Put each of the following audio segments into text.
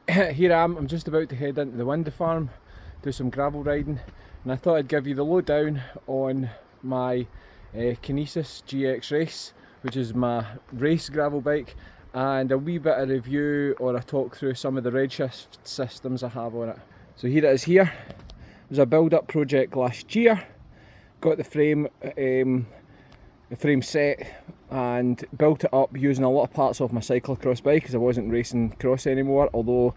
Here I am, I'm just about to head into the window farm, do some gravel riding, and I thought I'd give you the lowdown on my Kinesis GX Race, which is my race gravel bike, and a wee bit of review or a talk through some of the Redshift systems I have on it. So here it is here. It was a build-up project last year, got the frame set and built it up using a lot of parts of my cyclocross bike because I wasn't racing cross anymore, although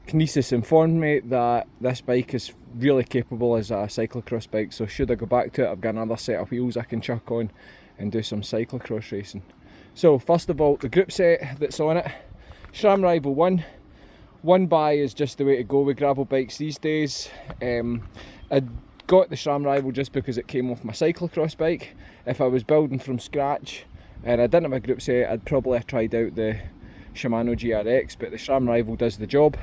Kinesis informed me that this bike is really capable as a cyclocross bike, so should I go back to it, I've got another set of wheels I can chuck on and do some cyclocross racing. So first of all, the group set that's on it, SRAM Rival 1. One buy is just the way to go with gravel bikes these days. I got the SRAM Rival just because it came off my cyclocross bike. If I was building from scratch and I didn't have a group set, I'd probably have tried out the Shimano GRX, but the SRAM Rival does the job,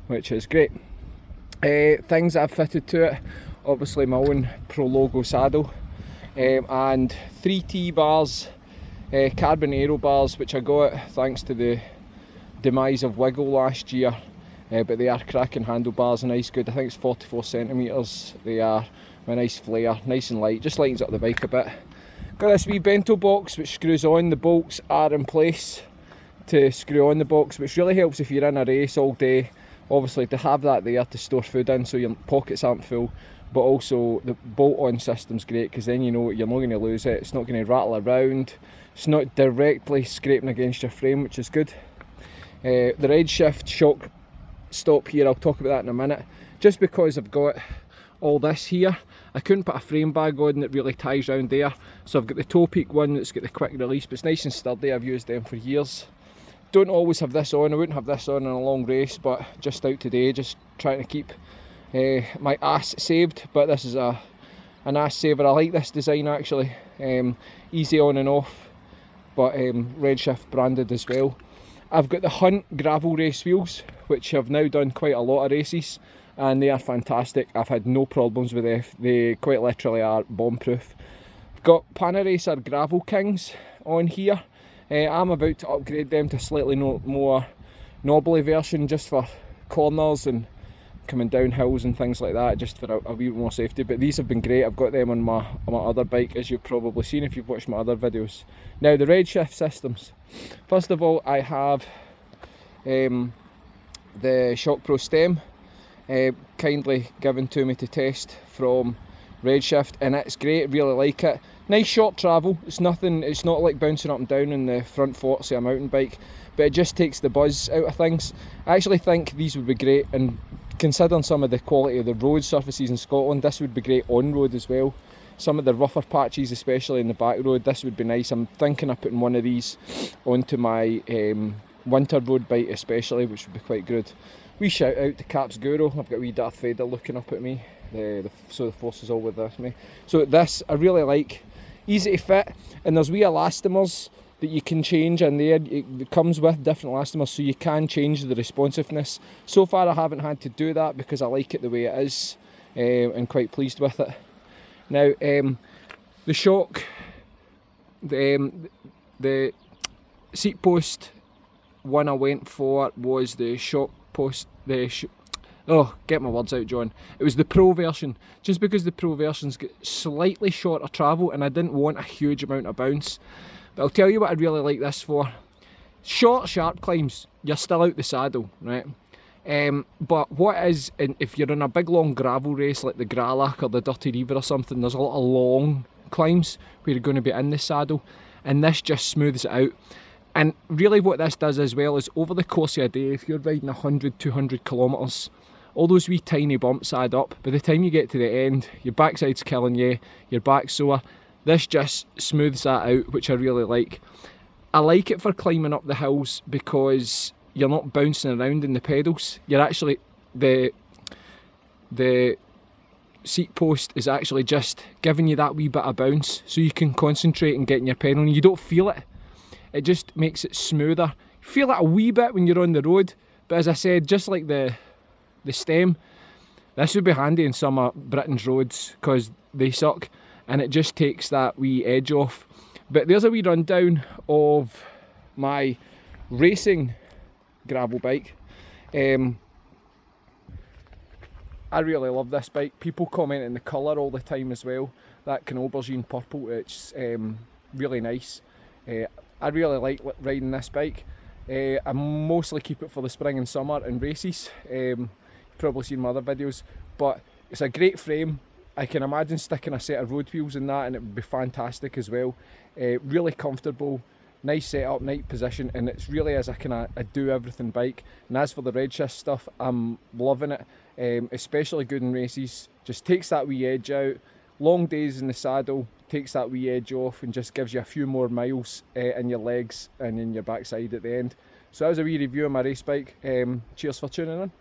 which is great. Things I've fitted to it, obviously my own Pro Logo saddle, and 3 T-bars, carbon aero bars, which I got thanks to the demise of Wiggle last year, but they are cracking handlebars, nice good. I think it's 44 centimetres they are, with a nice flare, nice and light, just lightens up the bike a bit. Got this wee bento box which screws on, the bolts are in place to screw on the box, which really helps if you're in a race all day, obviously to have that there to store food in so your pockets aren't full, but also the bolt on system's great because then you know you're not going to lose it, it's not going to rattle around, it's not directly scraping against your frame, which is good. The Redshift shock stop here, I'll talk about that in a minute. Just because I've got all this here, I couldn't put a frame bag on that really ties round there, so I've got the toe peak one that's got the quick release, but it's nice and sturdy, I've used them for years. Don't always have this on, I wouldn't have this on in a long race, but just out today, just trying to keep my ass saved, but this is an ass saver. I like this design actually, easy on and off, but Redshift branded as well. I've got the Hunt gravel race wheels, which have now done quite a lot of races, and they are fantastic. I've had no problems with them, they quite literally are bomb proof. I've got Panaracer Gravel Kings on here. I'm about to upgrade them to a slightly more knobbly version just for corners and coming down hills and things like that, just for a wee bit more safety, but these have been great. I've got them on my other bike, as you've probably seen if you've watched my other videos. Now the Redshift systems. First of all, I have the Shock Pro stem, kindly given to me to test from Redshift, and it's great, really like it. Nice short travel, it's not like bouncing up and down in the front forks of a mountain bike, but it just takes the buzz out of things. I actually think these would be great, and considering some of the quality of the road surfaces in Scotland, this would be great on road as well. Some of the rougher patches, especially in the back road, this would be nice. I'm thinking of putting one of these onto my winter road bike especially, which would be quite good. Wee shout out to Caps Guru, I've got wee Darth Vader looking up at me, so the force is all with me. So this I really like, easy to fit, and there's wee elastomers that you can change in there. It comes with different elastomers, so you can change the responsiveness. So far I haven't had to do that because I like it the way it is, and quite pleased with it. Now the shock, the seat post one I went for was the shock post, get my words out, John. It was the Pro version, just because the Pro version's got slightly shorter travel and I didn't want a huge amount of bounce. But I'll tell you what I'd really like this for. Short, sharp climbs, you're still out the saddle, right? But what is, if you're in a big long gravel race like the Gralach or the Dirty Reaver or something, there's a lot of long climbs where you're going to be in the saddle, and this just smooths it out. And really what this does as well is over the course of a day, if you're riding 100, 200 kilometres, all those wee tiny bumps add up. By the time you get to the end, your backside's killing you, your back's sore. This just smooths that out, which I really like. I like it for climbing up the hills because you're not bouncing around in the pedals. You're actually, the seat post is actually just giving you that wee bit of bounce so you can concentrate and getting your pedal, and you don't feel it. It just makes it smoother. You feel it a wee bit when you're on the road, but as I said, just like the stem, this would be handy in some of Britain's roads because they suck, and it just takes that wee edge off. But there's a wee rundown of my racing gravel bike. I really love this bike. People comment on the colour all the time as well. That kind of aubergine purple, it's really nice. I really like riding this bike. I mostly keep it for the spring and summer and races. You've probably seen my other videos, but it's a great frame. I can imagine sticking a set of road wheels in that and it would be fantastic as well. Really comfortable, nice setup, nice position, and it's really as a kind of a do everything bike. And as for the Redshift stuff, I'm loving it. Especially good in races. Just takes that wee edge out. Long days in the saddle, takes that wee edge off and just gives you a few more miles in your legs and in your backside at the end. So that was a wee review of my race bike. Cheers for tuning in.